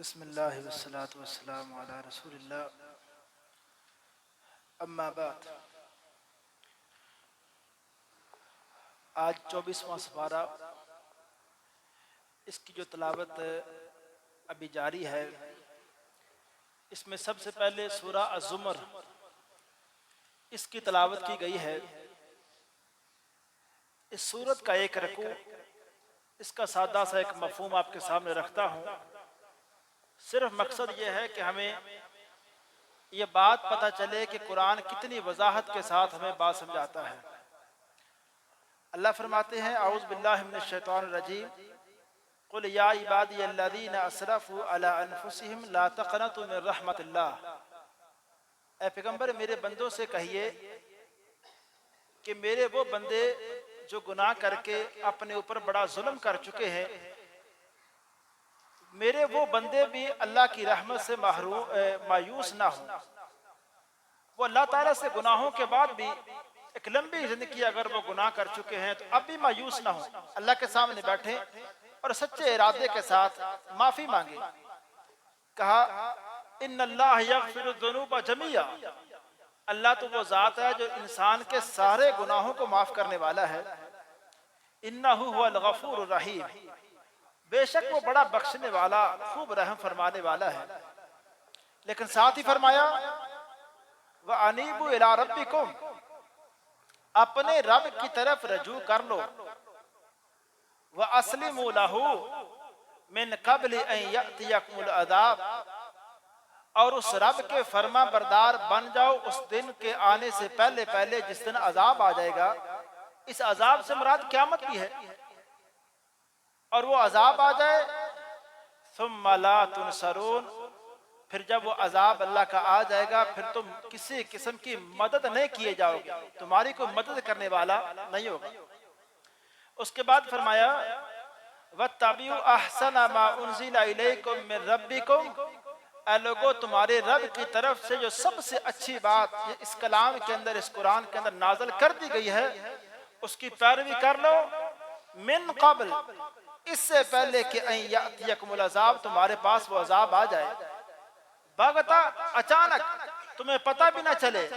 بسم اللہ والصلاة والسلام علی رسول اللہ، اما بعد۔ آج 24واں سپارہ، اس کی جو تلاوت ابھی جاری ہے، اس میں سب سے پہلے سورہ الزمر اس کی تلاوت کی گئی ہے۔ اس سورت کا ایک رکوع، اس کا سادہ سا ایک مفہوم آپ کے سامنے رکھتا ہوں۔ صرف مقصد یہ ہے کہ ہمیں یہ بات پتہ چلے کہ قرآن کتنی وضاحت کے ساتھ ہمیں بات سمجھاتا ہے۔ اللہ فرماتے ہیں اعوذ باللہ من الشیطان الرجیم قل یا عبادی الذین اسرفوا علی انفسہم لا تقنطوا من رحمت اللہ۔ اے پیغمبر میرے بندوں سے کہیے کہ میرے وہ بندے جو گناہ کر کے اپنے اوپر بڑا ظلم کر چکے ہیں، میرے وہ بندے بھی اللہ کی رحمت سے مایوس نہ ہوں۔ وہ اللہ تعالیٰ سے گناہوں کے بعد بھی ایک لمبی زندگی اگر وہ گناہ کر چکے ہیں تو اب بھی مایوس نہ ہوں، اللہ کے سامنے بیٹھیں اور سچے ارادے کے ساتھ معافی مانگیں۔ کہا ان اللہ یغفر الذنوب جمیعا، اللہ تو وہ ذات ہے جو انسان کے سارے گناہوں کو معاف کرنے والا ہے۔ انہ هو الغفور الرحیم، بے شک وہ بڑا بخشنے والا خوب رحم فرمانے والا ہے۔ لیکن ساتھ ہی فرمایا وَأَنِيبُوا إِلَىٰ رَبِّكُمْ، اپنے رب کی طرف رجوع کر لو۔ وَأَسْلِمُوا لَهُ مِن قَبْلِ أَن يَأْتِيَكُمُ الْعَذَابُ، اور اس رب کے فرما بردار بن جاؤ اس دن کے آنے سے پہلے پہلے جس دن عذاب آ جائے گا۔ اس عذاب سے مراد قیامت بھی ہے، اور وہ عذاب آ جائے ثم لا تنصرون، پھر جب وہ عذاب اللہ کا آ جائے گا پھر تم کسی قسم کی مدد نہیں کیے جاؤ گے، تمہاری کوئی مدد کرنے والا نہیں ہوگا۔ اس کے بعد فرمایا وَاتَّبِعُوا أَحْسَنَ مَا أُنزِلَ إِلَيْكُم مِّن رَّبِّكُمْ، اے لوگو تمہارے رب کی طرف سے جو سب سے اچھی بات اس کلام کے اندر، اس قرآن کے اندر نازل کر دی گئی ہے، اس کی پیروی کر لو۔ من قبل، اس سے پہلے کہ ان یاتیکم العذاب، تمہارے پاس وہ عذاب آ جائے باغتا، اچانک، تمہیں پتہ بھی نہ چلے،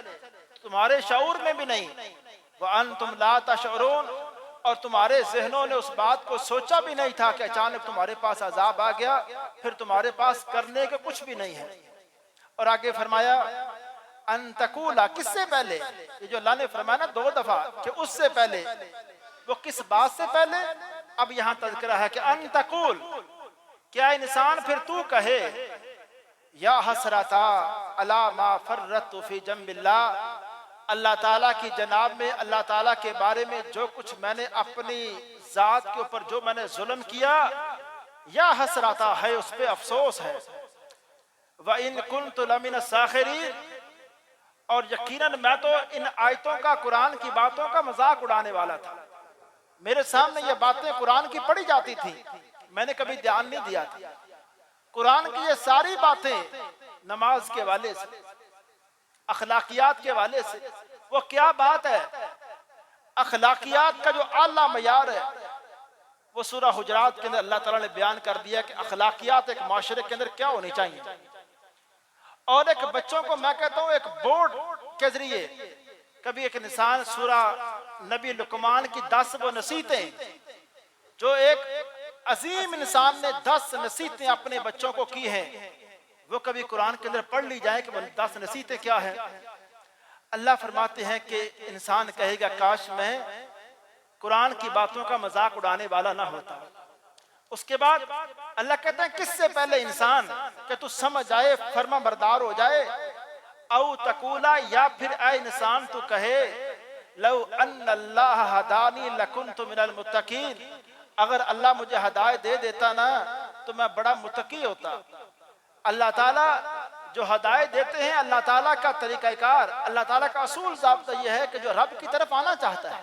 تمہارے شعور میں بھی نہیں۔ وانتم لا تشعرون، اور تمہارے ذہنوں نے اس بات کو سوچا بھی نہیں تھا کہ اچانک تمہارے پاس عذاب آ گیا، پھر تمہارے پاس کرنے کے کچھ بھی نہیں ہے۔ اور آگے فرمایا ان تقولا، کس سے پہلے؟ یہ جو اللہ نے فرمایا نا 2 دفعہ کہ اس سے پہلے، وہ کس بات سے پہلے؟ اب یہاں تذکرہ ہے کہ ان تقول، کیا انسان پھر تو کہے یا حسرتا علی ما فرطت فی جنب اللہ، اللہ تعالیٰ کی جناب میں، اللہ تعالیٰ کے بارے میں جو کچھ میں نے اپنی ذات کے اوپر جو میں نے ظلم کیا، یا حسرتا ہے، اس پہ افسوس ہے۔ وَإِن كُنتُ لَمِنَ السَّاخِرِينَ، اور یقیناً میں تو ان آیتوں کا، قرآن کی باتوں کا مذاق اڑانے والا تھا۔ میرے سامنے یہ باتیں قرآن کی پڑھی جاتی تھی، میں نے کبھی دھیان نہیں دیا تھا۔ قرآن کی یہ ساری باتیں نماز کے والے سے، اخلاقیات کے والے سے، وہ کیا بات ہے؟ اخلاقیات کا جو اعلیٰ معیار ہے وہ سورہ حجرات کے اندر اللہ تعالیٰ نے بیان کر دیا کہ اخلاقیات ایک معاشرے کے اندر کیا ہونی چاہیے۔ اور ایک بچوں کو میں کہتا ہوں ایک بورڈ کے ذریعے، کبھی ایک انسان سورہ نبی لقمان کی 10 وہ نصیحتیں، جو ایک عظیم انسان نے 10 نصیحتیں اپنے بچوں کو کی ہیں، وہ کبھی قرآن کے اندر پڑھ لی جائے کہ وہ 10 نصیحتیں کیا ہیں۔ اللہ فرماتے ہیں کہ انسان کہے گا کاش میں قرآن کی باتوں کا مذاق اڑانے والا نہ ہوتا۔ اس کے بعد اللہ کہتے ہیں کس سے پہلے انسان کہ تو سمجھ آئے، فرما بردار ہو جائے۔ او تقولا، یا پھر اے انسان تو کہے لو ان اللہ ہدانی لکنت من المتقین، اگر اللہ مجھے ہدایت دے دیتا نا تو میں بڑا متقی ہوتا۔ اللہ تعالیٰ جو ہدایت دیتے ہیں، اللہ تعالیٰ کا طریقہ کار، اللہ تعالیٰ کا اصول ضابطہ یہ ہے کہ جو رب کی طرف آنا چاہتا ہے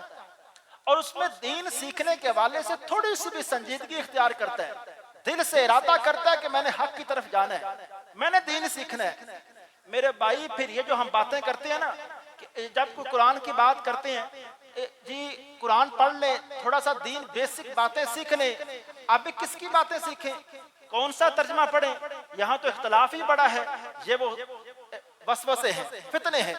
اور اس میں دین سیکھنے کے حوالے سے تھوڑی سی بھی سنجیدگی اختیار کرتا ہے، دل سے ارادہ کرتا ہے کہ میں نے حق کی طرف جانا ہے، میں نے دین سیکھنا ہے۔ میرے بھائی پھر یہ جو ہم باتیں کرتے ہیں نا، کہ جب کوئی قرآن کی بات کرتے ہیں، جی قرآن پڑھ لیں، تھوڑا سا دین بیسک باتیں سیکھ لیں، اب کس کی باتیں سیکھیں، کون سا ترجمہ پڑھیں؟ یہاں تو اختلاف ہی بڑا ہے، یہ وہ وسوسے ہیں، فتنے ہیں۔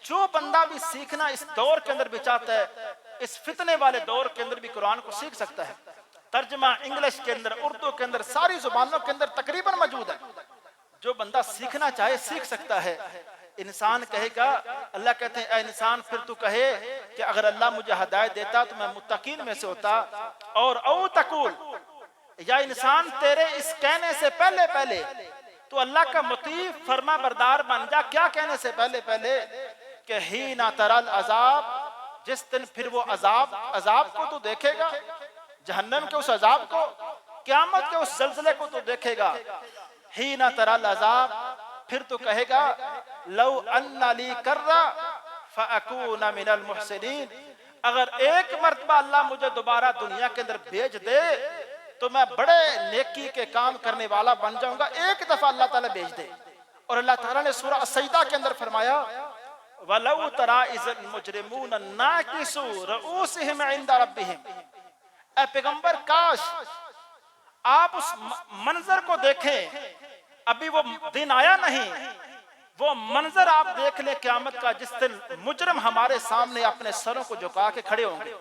جو بندہ بھی سیکھنا اس دور کے اندر بھی چاہتا ہے، اس فتنے والے دور کے اندر بھی قرآن کو سیکھ سکتا ہے۔ ترجمہ انگلش کے اندر، اردو کے اندر، ساری زبانوں کے اندر تقریباً موجود ہے۔ جو بندہ سیکھنا چاہے سیکھ سکتا ہے۔ انسان کہے گا، اللہ کہتے ہیں اے انسان پھر تو کہے کہ اگر اللہ مجھے ہدایت دیتا تو میں متقین میں سے ہوتا، اور او تقول، یا انسان تیرے اس کہنے سے پہلے پہلے تو اللہ کا مطیع فرما بردار بن جا۔ کیا کہنے سے پہلے پہلے؟ کہ حین تری العذاب، جس دن پھر وہ عذاب کو تو دیکھے گا، جہنم کے اس عذاب کو، قیامت کے اس زلزلے کو تو دیکھے گا۔ حین تری العذاب، پھر تو کہے گا لو ان لی کرہ فاکون من المحسنین، اگر ایک مرتبہ اللہ مجھے دوبارہ دنیا کے اندر بھیج دے تو میں بڑے نیکی کے کام کرنے والا بن جاؤں گا۔ ایک دفعہ اللہ تعالیٰ بھیج دے۔ اور اللہ تعالیٰ نے سورہ السجدہ کے اندر فرمایا وَلَوْ تَرَا إِذِ الْمُجْرِمُونَ نَاكِسُو رُؤُوسِهِمْ عِنْدَ رَبِّهِمْ، اے پیغمبر کاش آپ اس منظر کو دیکھیں، ابھی وہ دن آیا نہیں، وہ منظر آپ دیکھ لیں قیامت کا، جس دن مجرم ہمارے سامنے اپنے سروں کو جھکا کے کھڑے ہوں گے۔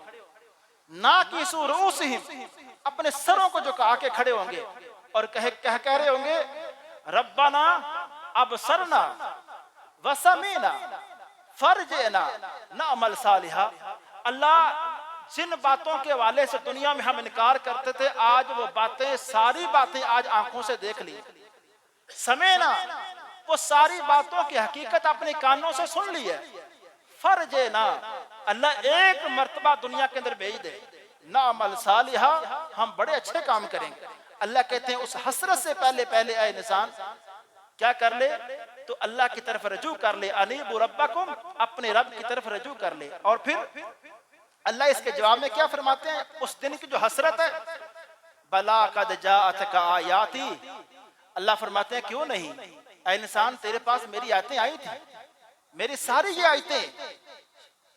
ناکسو رؤوسہم، اپنے سروں کو جھکا کے کھڑے ہوں گے اور کہہ رہے ہوں گے ربنا ابصرنا وسمعنا فرجعنا نعمل صالحا، اللہ جن باتوں کے حوالے سے دنیا میں ہم انکار کرتے تھے، آج وہ باتیں، ساری باتیں آج آنکھوں سے دیکھ لی۔ سمعنا، وہ ساری باتوں کی حقیقت اپنے کانوں سے سن لی ہے۔ فرجعنا، اللہ ایک مرتبہ دنیا کے اندر بھیج دے، نعمل صالحا، ہم بڑے اچھے کام کریں گے۔ اللہ کہتے ہیں اس حسرت سے پہلے پہلے اے انسان کیا کر لے؟ تو اللہ کی طرف رجوع کر لے، انیبوا ربکم، اپنے رب کی طرف رجوع کر لے۔ اور پھر اللہ اس کے جواب میں کیا فرماتے ہیں؟ اس دن کی جو حسرت ہے، بلا قد جاءتک آیاتی، اللہ فرماتے ہیں کیوں نہیں اے انسان، تیرے پاس میری آیتیں آئی تھی، میری ساری یہ آیتیں،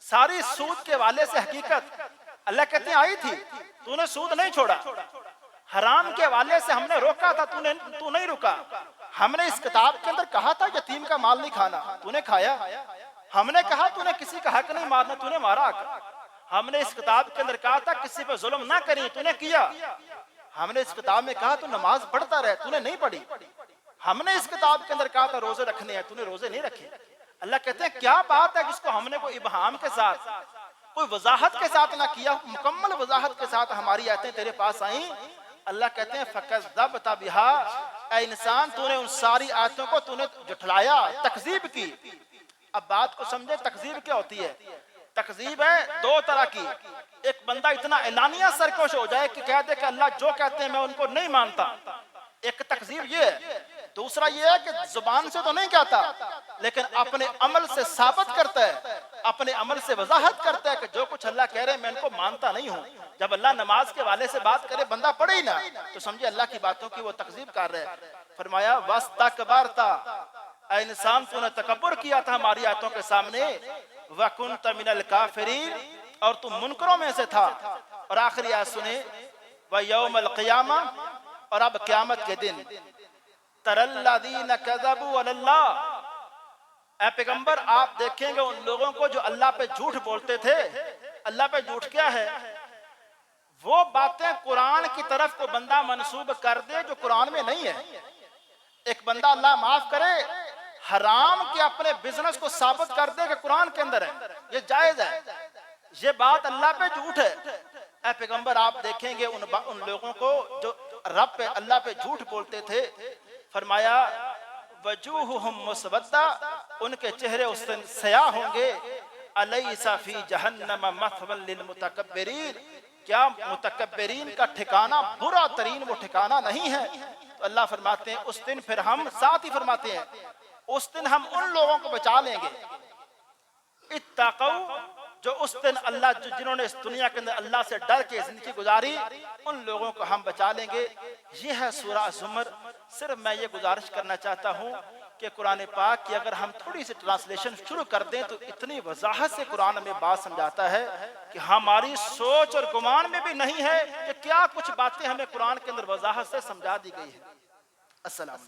ساری سود کے والے سے حقیقت اللہ کہتے ہیں آئی تھی، تو نے سود نہیں چھوڑا، حرام کے والے سے ہم نے روکا تھا، تو نہیں رکا، ہم نے اس کتاب کے اندر کہا تھا یتیم کا مال نہیں کھانا، تو نے کھایا، ہم نے کہا تو نے کسی کا حق نہیں مارنا، تو نے مارا، ہم نے اس کتاب کے اندر کہا تھا کسی پہ ظلم نہ کریں، تو نے کیا، ہم نے اس کتاب میں کہا تو نماز پڑھتا رہے، تو نے نہیں پڑھی، ہم نے اس کتاب کے اندر کہا تھا روزے رکھنے ہیں، تو نے روزے نہیں رکھے۔ اللہ کہتے ہیں کیا بات ہے جس کو ہم نے کوئی ابہام کے ساتھ، کوئی وضاحت کے ساتھ نہ کیا، مکمل وضاحت کے ساتھ ہماری آیتیں تیرے پاس آئیں۔ اللہ کہتے ہیں فَكَذَّبْتَ بِهَا، اے انسان تو نے ان ساری آیتوں کو تو نے جھٹلایا، تکذیب کی۔ اب بات کو سمجھے تکذیب کیا ہوتی ہے؟ تکذیب ہے دو طرح کی، ایک بندہ اتنا اعلانیہ سرکش ہو جائے کہ کہہ دے کہ اللہ جو کہتے ہیں میں ان کو نہیں مانتا، ایک تکذیب یہ ہے۔ دوسرا یہ ہے کہ زبان سے تو نہیں کہتا لیکن اپنے عمل سے ثابت کرتا ہے، اپنے عمل سے وضاحت کرتا ہے کہ جو کچھ اللہ کہہ رہے ہیں میں ان کو مانتا نہیں ہوں۔ جب اللہ نماز کے والے سے بات کرے بندہ پڑھے ہی نہ تو سمجھے اللہ کی باتوں کی وہ تکذیب کر رہے ہیں۔ فرمایا وَاسْتَكْبَرْتَ، اے انسان تو نے تکبر کیا تھا ہماری آیتوں کے سامنے، وَكُنْتَ مِنَ الْكَافِرِينَ، اور تم منکروں میں سے تھا۔ اور آخری آیت سنیں وَيَوْمَ الْقِيَامَةِ، اور اب قیامت کے دن تَرَى الَّذِينَ كَذَبُوا عَلَى اللَّهِ، اے پیغمبر آپ دیکھیں گے ان لوگوں کو جو اللہ پہ جھوٹ بولتے تھے۔ اللہ پہ جھوٹ کیا ہے؟ وہ باتیں قرآن کی طرف کو بندہ منسوب کر دے جو قرآن میں نہیں ہے۔ ایک بندہ اللہ معاف کرے حرام کے اپنے بزنس کو ثابت کر دے کہ قرآن کے اندر ہے، یہ جائز ہے، یہ بات اللہ پہ جھوٹ ہے۔ اے پیغمبر آپ دیکھیں گے ان لوگوں کو جو رب پہ اللہ پہ جھوٹ بولتے تھے، فرمایا وجوہہم مسودہ، ان کے چہرے اس دن سیاہ ہوں گے، الیس فی جہنم مثوی للمتکبرین، کیا متکبرین کا ٹھکانہ برا ترین وہ ٹھکانہ نہیں ہے؟ تو اللہ فرماتے ہیں اس دن پھر ہم، ساتھ ہی فرماتے ہیں اس دن ہم ان لوگوں کو بچا لیں گے، اتقوا، جو اس دن اللہ جنہوں نے اس دنیا کے اندر اللہ سے ڈر کے زندگی گزاری، ان لوگوں کو ہم بچا لیں گے۔ یہ ہے سورہ زمر۔ صرف میں یہ گزارش کرنا چاہتا ہوں کہ قرآن پاک کی اگر ہم تھوڑی سی ٹرانسلیشن شروع کر دیں تو اتنی وضاحت سے قرآن ہمیں بات سمجھاتا ہے کہ ہماری سوچ اور گمان میں بھی نہیں ہے کہ کیا کچھ باتیں ہمیں قرآن کے اندر وضاحت سے سمجھا دی گئی ہیں۔ अस्सलाम।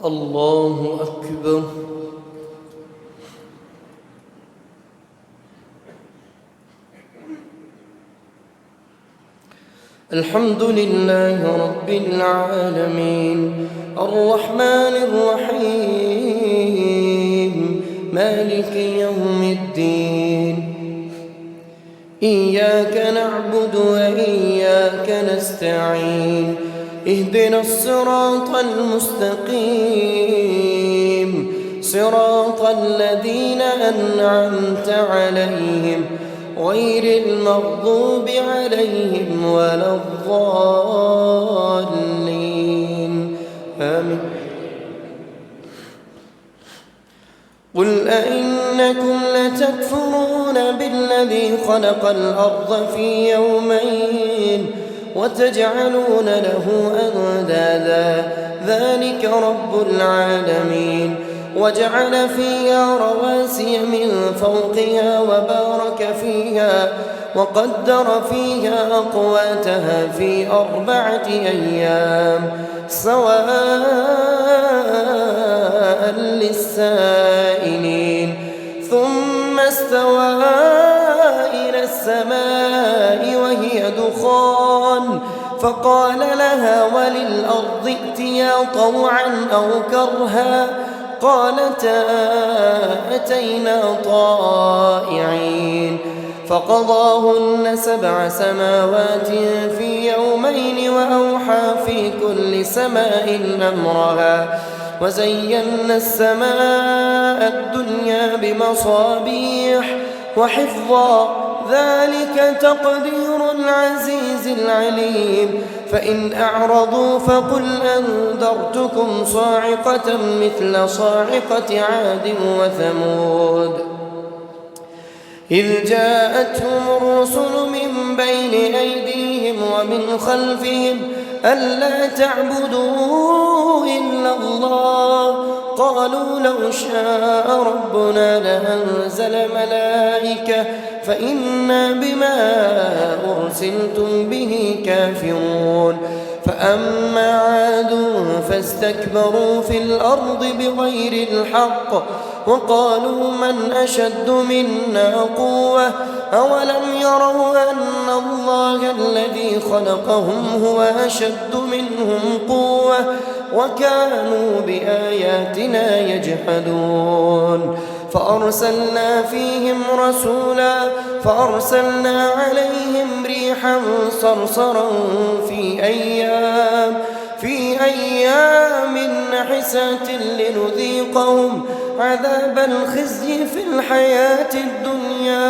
الله أكبر. الحمد لله رب العالمين الرحمن الرحيم مالك يوم الدين. إياك نعبد وإياك نستعين. اهدنا الصراط المستقيم صراط الذين أنعمت عليهم غير المغضوب عليهم ولا الضالين آمين. قل أئنكم لتكفرون بالذي خلق الأرض في يومين وتجعلون له أندادا ذلك رب العالمين. وجعل فيها رواسي من فوقها وبارك فيها وقدر فيها أقواتها في 4 أيام سواء للسائلين. ثم استوى إلى السماء وهي دخان فقال لها وللأرض ائتيا طوعا أو كرها قالتا أتينا طائعين. فقضاهن 7 سماوات في يومين وأوحى في كل سماء أمرها وزينا السماء الدنيا بمصابيح وحفظا ذلك تقدير العزيز العليم. فإن أعرضوا فقل أنذرتكم صاعقة مثل صاعقة عاد وثمود إذ جاءتهم الرسل من بين أيديهم ومن خلفهم ألا تعبدوا إلا الله قالوا لو شاء ربنا لأنزل ملائكة فإنا بما أرسلتم به كافرون. فأما عاد فاستكبروا في الأرض بغير الحق وقالوا من أشد منا قوة أولم يروا أن الله الذي خلقهم هو أشد منهم قوة وكانوا بآياتنا يجحدون. فأرسلنا عليهم ريحا صرصرا في أيام نحسات لنذيقهم عذاب الخزي في الحياة الدنيا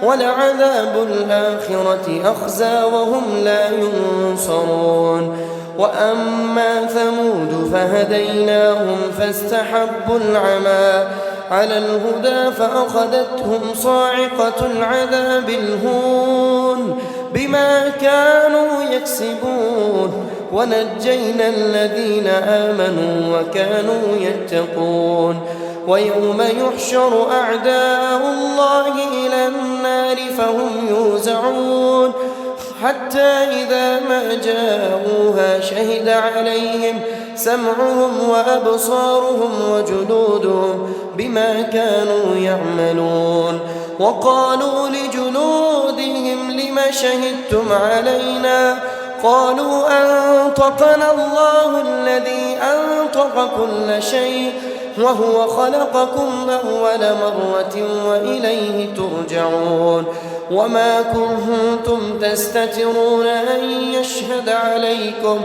ولعذاب الآخرة أخزى وهم لا ينصرون. وأما ثمود فهديناهم فاستحبوا العمى على الهدى فأخذتهم صاعقة العذاب الهون بما كانوا يكسبون ونجينا الذين آمنوا وكانوا يتقون. ويوم يحشر أعداء الله إلى النار فهم يوزعون حتى إذا ما جاءوها شهد عليهم سمعهم وأبصارهم وجلودهم بما كانوا يعملون. وقالوا لجلودهم لم شهدتم علينا قالوا أنطقنا الله الذي أنطق كل شيء وهو خلقكم أول مرة وإليه ترجعون. وما كنتم تستترون أن يشهد عليكم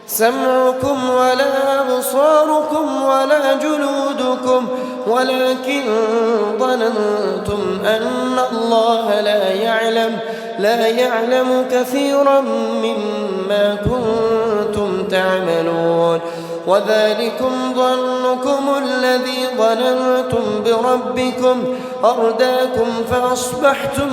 سمعكم ولا أبصاركم ولا جلودكم ولكن ظننتم أن الله لا يعلم كثيرا مما كنتم تعملون. وذلكم ظنكم الذي ظننتم بربكم أرداكم فأصبحتم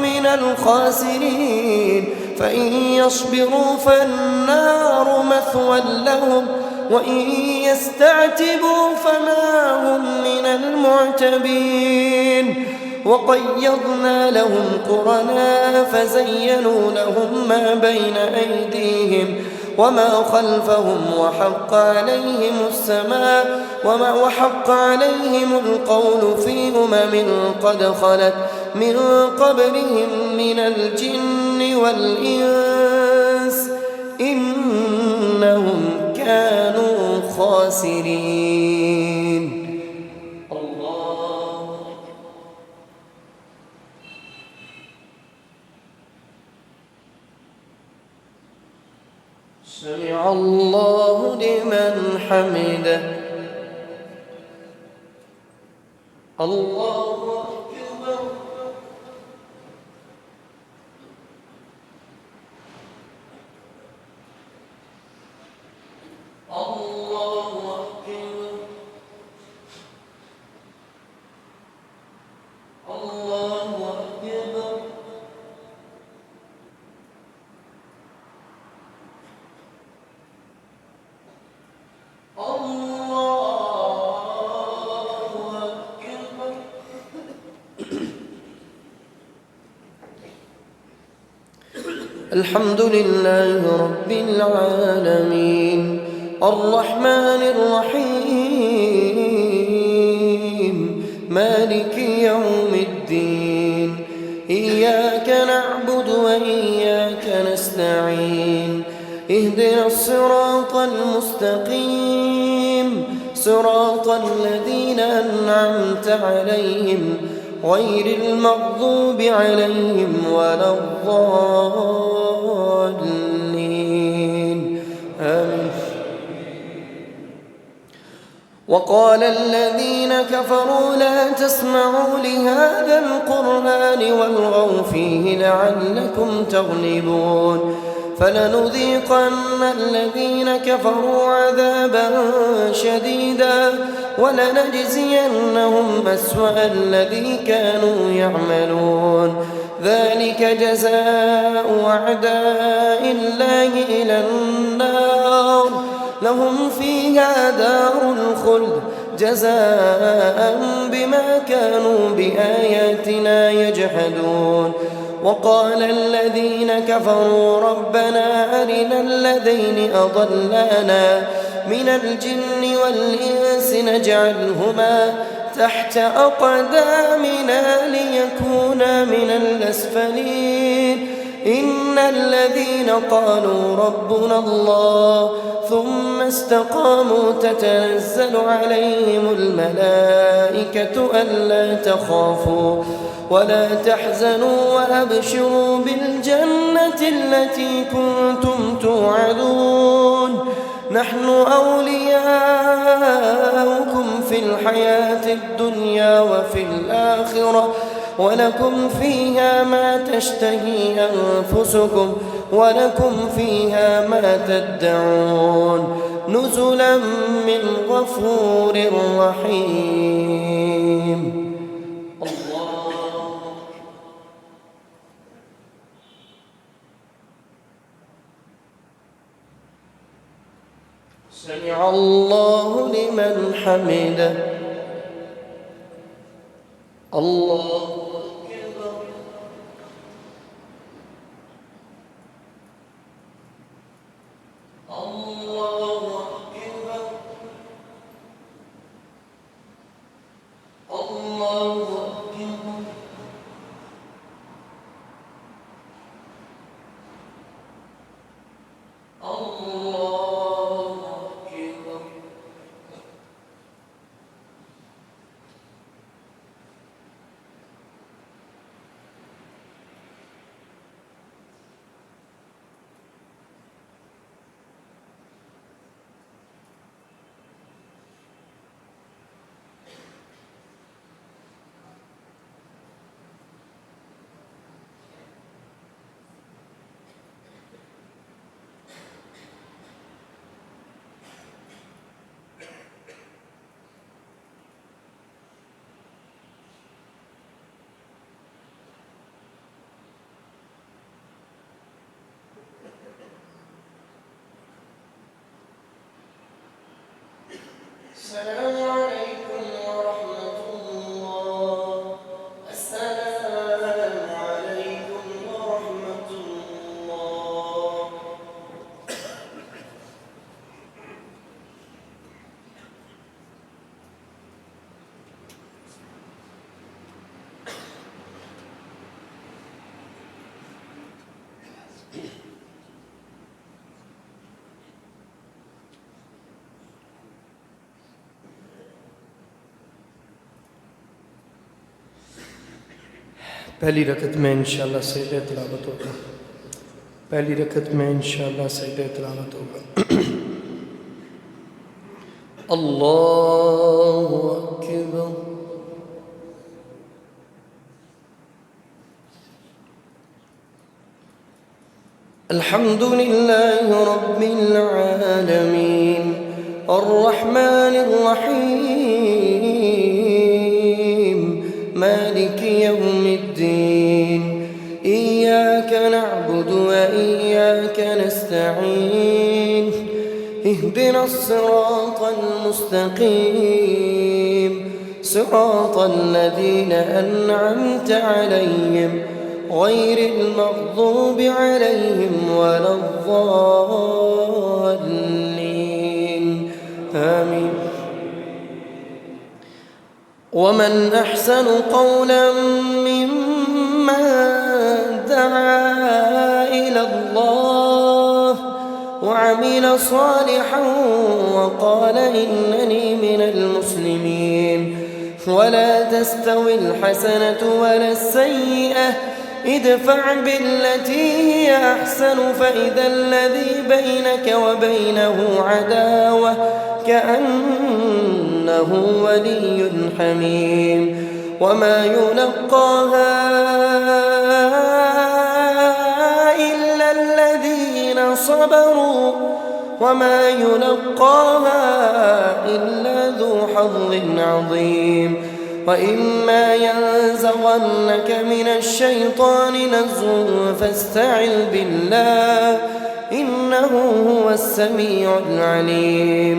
من الخاسرين فإن يصبروا فالنار مثوى لهم وإن يستعتبوا فما هم من المعتبين وقيضنا لهم قرناء فزينوا لهم ما بين أيديهم وما خلفهم وحق عليهم القول في قد خلت من قبلهم من الجن والإنس إنهم كانوا خاسرين. الله سمع الله لمن حمده. الله أكبر. الله أكبر. الله أكبر. الحمد لله رب العالمين الرحمن الرحيم مالك يوم الدين إياك نعبد وإياك نستعين اهدنا الصراط المستقيم صراط الذين أنعمت عليهم غير المغضوب عليهم ولا الضالين آمين. وقال الذين كفروا لا تسمعوا لهذا القرآن والغوا فيه لعلكم تغلبون فلنذيقن الذين كفروا عذابا شديدا ولنجزينهم أسوأ الذي كانوا يعملون ذلك جزاء أعداء الله إلى النار لهم فيها دار الخلد جزاء بما كانوا بآياتنا يجحدون وقال الذين كفروا ربنا أرنا الذين أضلانا من الجن والإنس نجعلهما تحت أقدامنا ليكونا من الأسفلين إن الذين قالوا ربنا الله ثم استقاموا تتنزل عليهم الملائكة ألا تخافوا ولا تحزنوا وأبشروا بالجنة التي كنتم توعدون نحن أولياؤكم في الحياة الدنيا وفي الآخرة ولكم فيها ما تشتهي أنفسكم ولكم فيها ما تدعون نزلا من غفور رحيم. سمع الله لمن حمده. الله أكبر. الله أكبر. الله أكبر. السلام عليكم ورحمة الله. السلام عليكم ورحمة الله. पहली रकत में इंशाल्लाह सजदे तिलावत होगा। पहली रकत में इंशाल्लाह सजदे तिलावत होगा। अल्लाहु अकबर। अल्हम्दुलिल्लाहि रब्बिल आलमीन अर्रहमानिर रहीम मालिकि यौमिद्दीन इय्याक नअबुदु व इय्याक नस्तईन اهدنا الصراط المستقيم صراط الذين أنعمت عليهم غير المغضوب عليهم ولا الضالين آمين. ومن أحسن قولا ممن دعا إلى الله وعمل صالحا وقال إنني من المسلمين. ولا تستوي الحسنة ولا السيئة ادفع بالتي هي أحسن فإذا الذي بينك وبينه عداوة كأنه ولي حميم. وما يلقاها إلا الذين صبروا وما يلقاها إلا ذو حظ عظيم. وإما ينزغنك من الشيطان نزغ فاستعذ بالله إنه هو السميع العليم.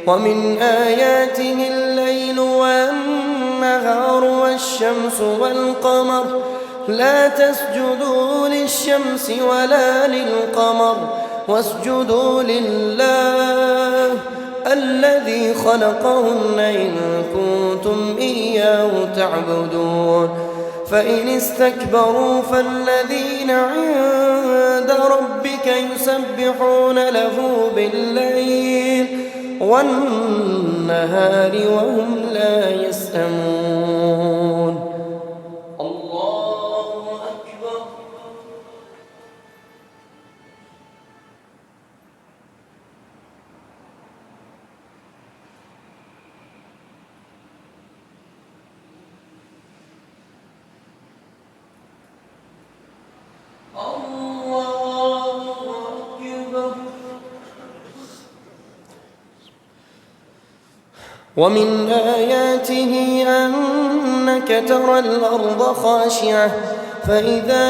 ومن آياته الليل والنهار والشمس والقمر لا تسجدوا للشمس ولا للقمر واسجدوا لله الذي خلقهن إن كنتم إياه تعبدون. فإن استكبروا فالذين عند ربك يسبحون له بالليل والنهار وهم لا يسأمون. الله أكبر. ومن آياته أنك ترى الأرض خاشعة فإذا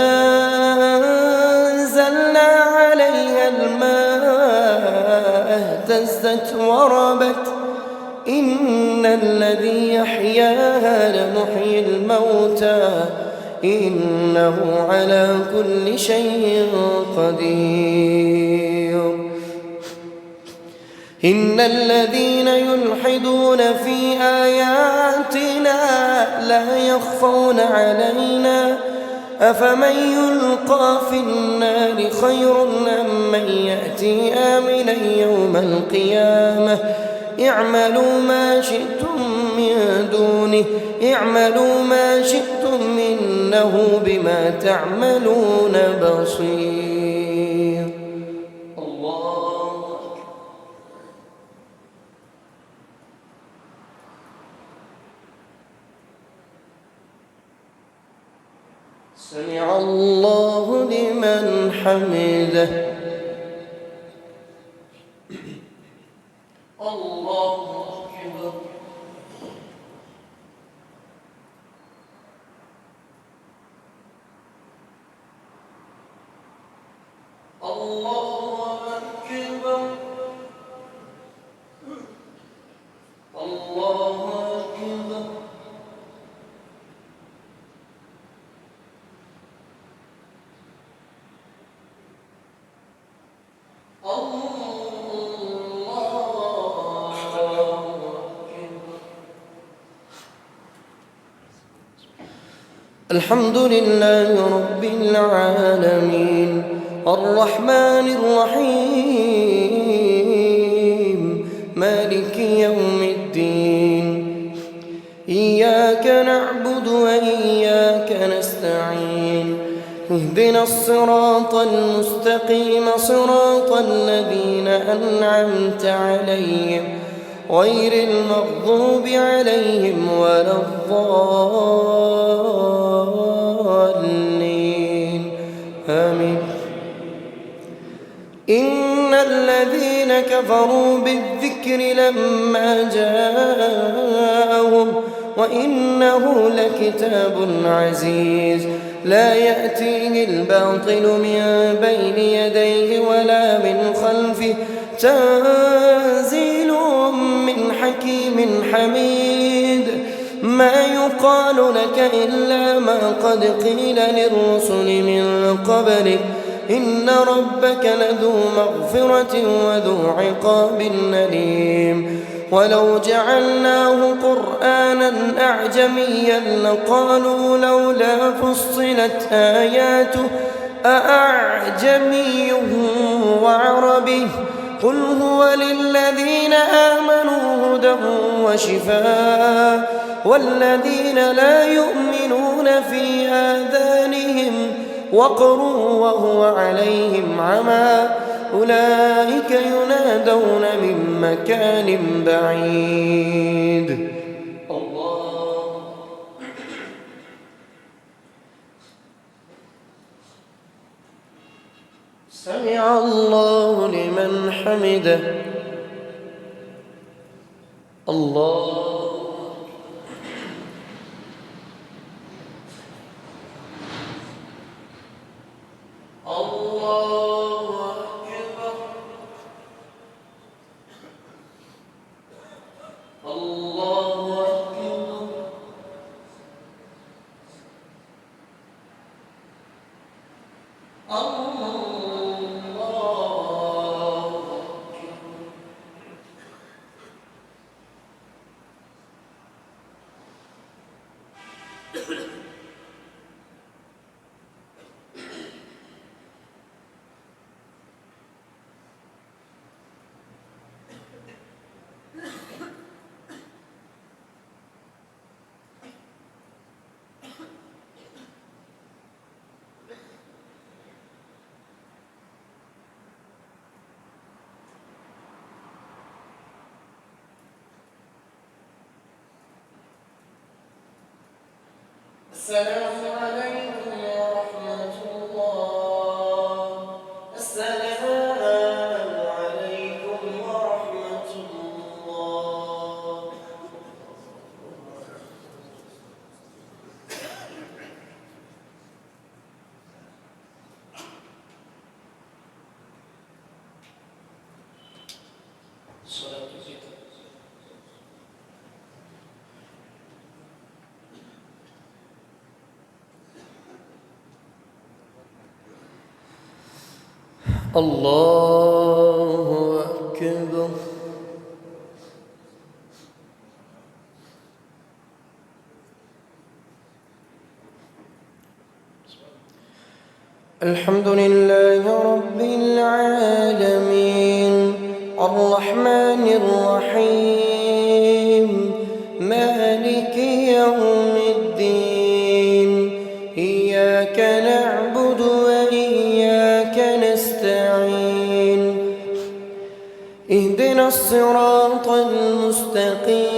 أنزلنا عليها الماء اهتزت وربت إن الذي يحياها لمحيي الموتى إنه على كل شيء قدير. إن الذين يلحدون في آياتنا لا يخفون علينا أفمن يلقى في النار خير أم من يأتي آمنا يوم القيامة اعملوا ما شئتم من دونه اعملوا ما شئتم إنه بما تعملون بصير. الله سمع الله لمن حمده. الله أكبر. الله أكبر. الله أكبر الحمد لله رب العالمين الرحمن الرحيم مالك يوم الدين إياك نعبد وإياك نستعين اهدنا الصراط المستقيم صراط الذين أنعمت عليهم غير المغضوب عليهم ولا الضالين آمين. إن الذين كفروا بالذكر لما جاءهم وإنه لكتاب عزيز لا يأتيه الباطل من بين يديه ولا من خلفه تنزيل من حكيم حميد ما يقال لك إلا ما قد قيل للرسل من قبلك إن ربك لذو مغفرة وذو عقاب أليم ولو جعلناه قرآنا أعجميا لقالوا لولا فصلت آياته أأعجمي وعربي قل هو للذين آمنوا هدى وشفاء والذين لا يؤمنون في آذانهم وقر وهو عليهم عمى أولئك ينادون من مكان بعيد. الله سمع الله لمن حمده. الله السلام عليكم ورحمة الله. السلام عليكم ورحمة الله. الصلاة والسلام. الله أكبر. الحمد لله رب العالمين الرحمن الرحيم مالك يوم الدين إياك نعبد وإياك نستعين اهدنا الصراط المستقيم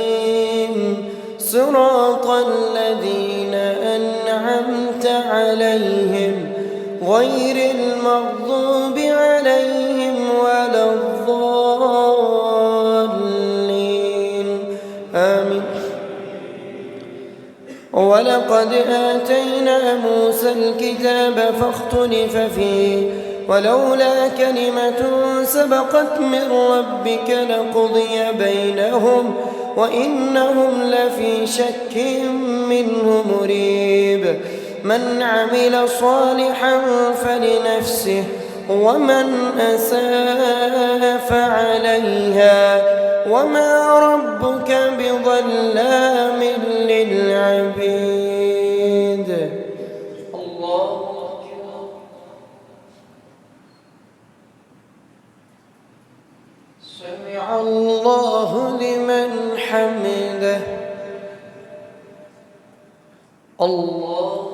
صراط الذين أنعمت عليهم غير المغضوب عليهم ولا الضالين آمين. ولقد آتينا موسى الكتاب فاختلف فيه ولولا كلمة سبقت من ربك لقضي بينهم وإنهم لفي شك منه مريب من عمل صالحا فلنفسه ومن أساء فعليها وما ربك بظلام للعبيد. الله أكبر. سمع الله لمن حمده. الله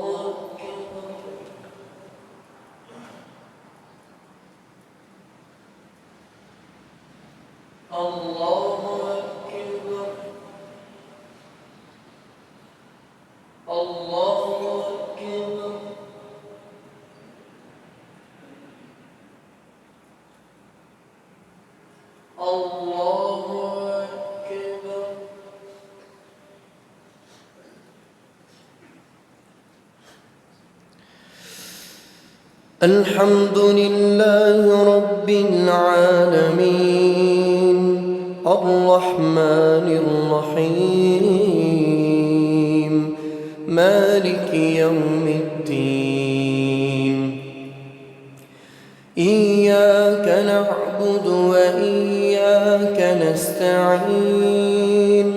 الله أكبر. الله أكبر. الله أكبر. الحمد لله رب العالمين الرحمن الرحيم مالك يوم الدين إياك نعبد وإياك نستعين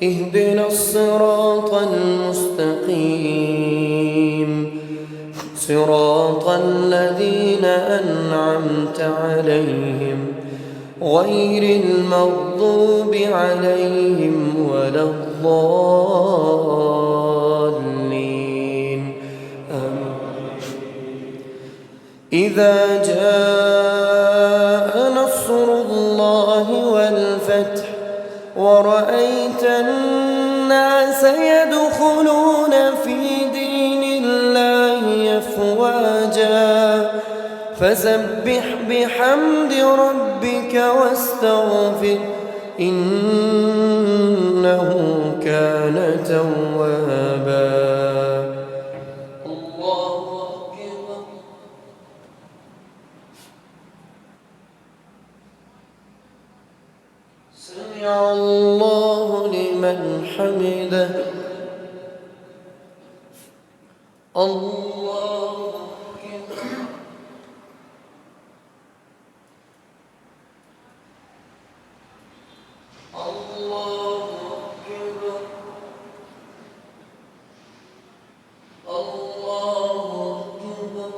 اهدنا الصراط المستقيم صراط الذين أنعمت عليهم غير المغضوب عليهم ولا الضالين آمين. إذا جاء نصر الله والفتح ورأيت الناس يدخلون في دين الله أفواجا فسبح بحمد ربك واستغفر إنه كان توابا. الله أكبر. سمع الله لمن حمده. الله أكبر. الله أكبر. الله أكبر.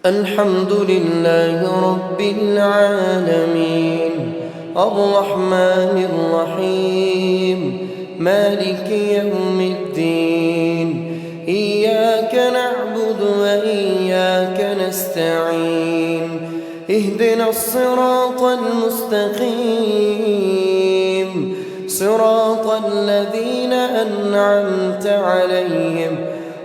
الحمد لله رب العالمين الرحمن الرحيم مالك يوم الدين إياك نعبد وإياك نستعين اهدنا الصراط المستقيم صراط الذين أنعمت عليهم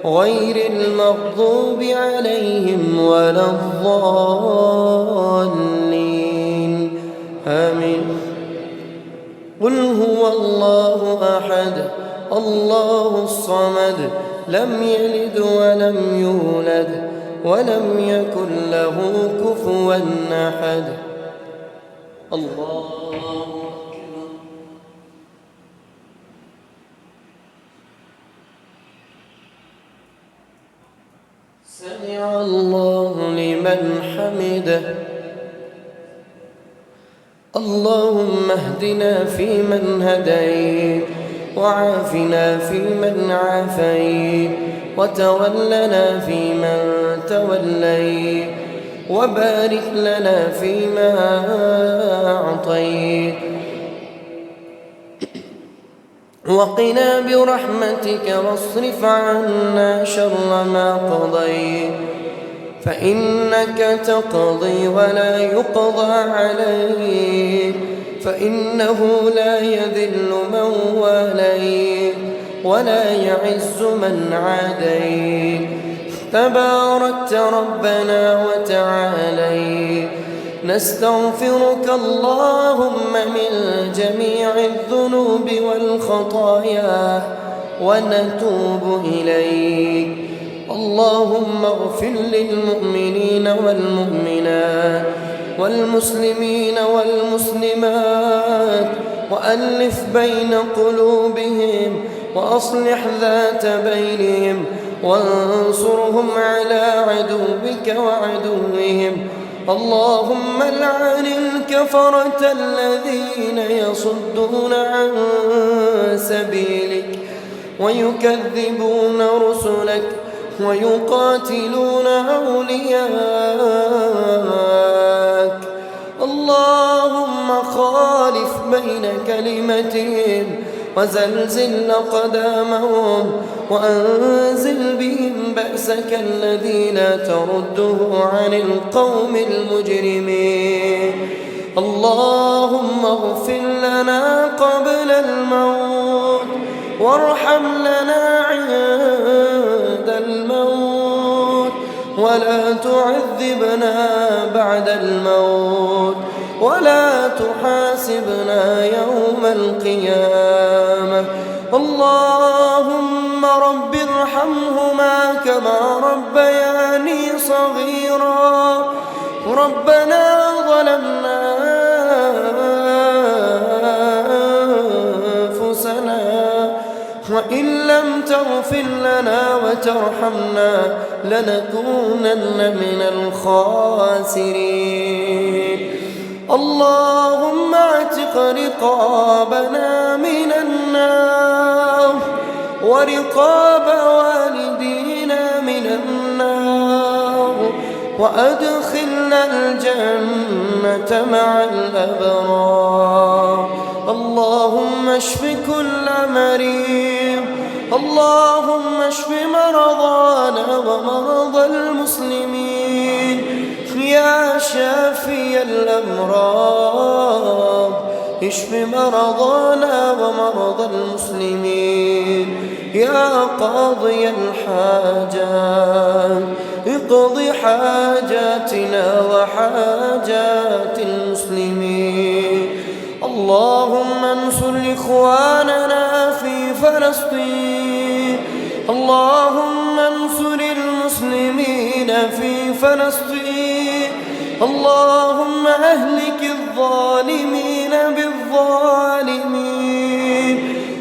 غير المغضوب عليهم ولا الضالين آمين. قل هو الله أحد الله الصمد لم يلد ولم يولد ولم يكن له كفوا أحد. الله أكبر. سمع الله لمن حمده. اللهم اهدنا فيمن هديت وعافنا فيمن عافيت وتولنا فيمن توليت وبارك لنا فيما أعطيت وقنا برحمتك واصرف عنا شر ما قضيت فإنك تقضي ولا يقضى عليك فإنه لا يذل من واليت ولا يعز من عاديت تباركت ربنا وتعاليت نستغفرك اللهم من جميع الذنوب والخطايا ونتوب إليك. اللهم اغفر للمؤمنين والمؤمنات والمسلمين والمسلمات وألف بين قلوبهم وأصلح ذات بينهم وانصرهم على عدوك وعدوهم. اللهم العن الكفرة الذين يصدون عن سبيلك ويكذبون رسلك ويقاتلون أولياءك. اللهم خالف بين كلمتهم وزلزل أقدامهم وأنزل بهم بأسك الذي لا ترده عن القوم المجرمين. اللهم اغفر لنا قبل الموت وارحم لنا عند الموت ولا تعذبنا بعد الموت ولا تحاسبنا يوم القيامة. اللهم رب ارحمهما كما ربياني صغيرا. ربنا ظلمنا أنفسنا وإن لم تغفر لنا وترحمنا لنكونن من الخاسرين. اللهم اعتق رقابنا من النار ورقاب والدينا من النار وأدخلنا الجنة مع الأبرار. اللهم اشف كل مريض. اللهم اشف مرضانا ومرضى المسلمين يا شافي الأمراض. اشف مرضانا ومرضى المسلمين يا قاضي الحاجات. اقض حاجاتنا وحاجات المسلمين. اللهم انصر إخواننا في فلسطين. اللهم انصر المسلمين في فلسطين. اللهم أهلك الظالمين بالظالمين.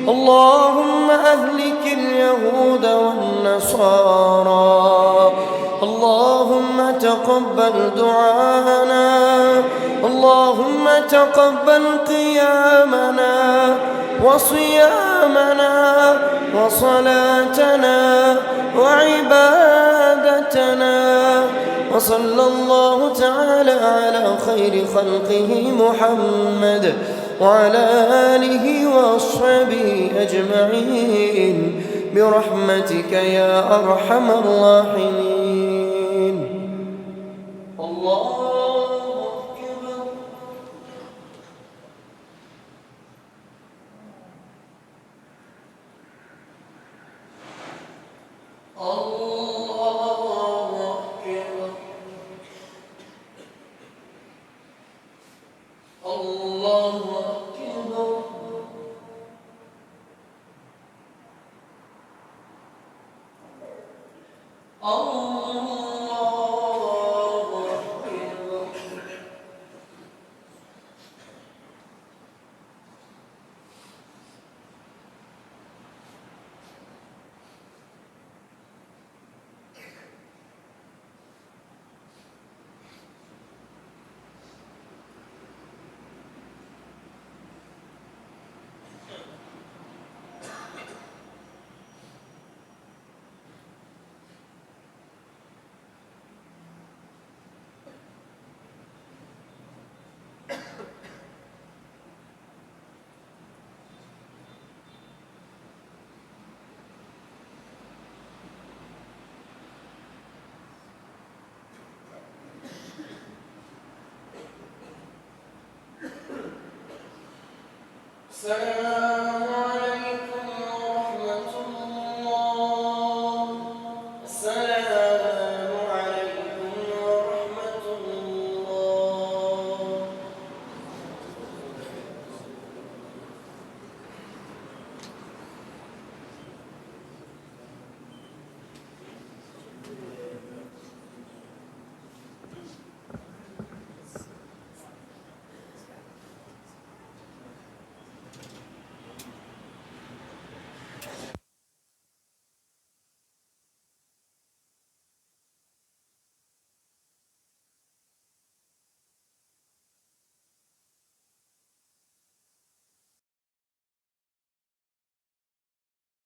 اللهم أهلك اليهود والنصارى. اللهم تقبل دعاءنا. اللهم تقبل قيامنا وصيامنا وصلاتنا وعبادتنا. وصلى الله تعالى على خير خلقه محمد وعلى آله وأصحابه أجمعين برحمتك يا أرحم الراحمين. الله أكبر. السلام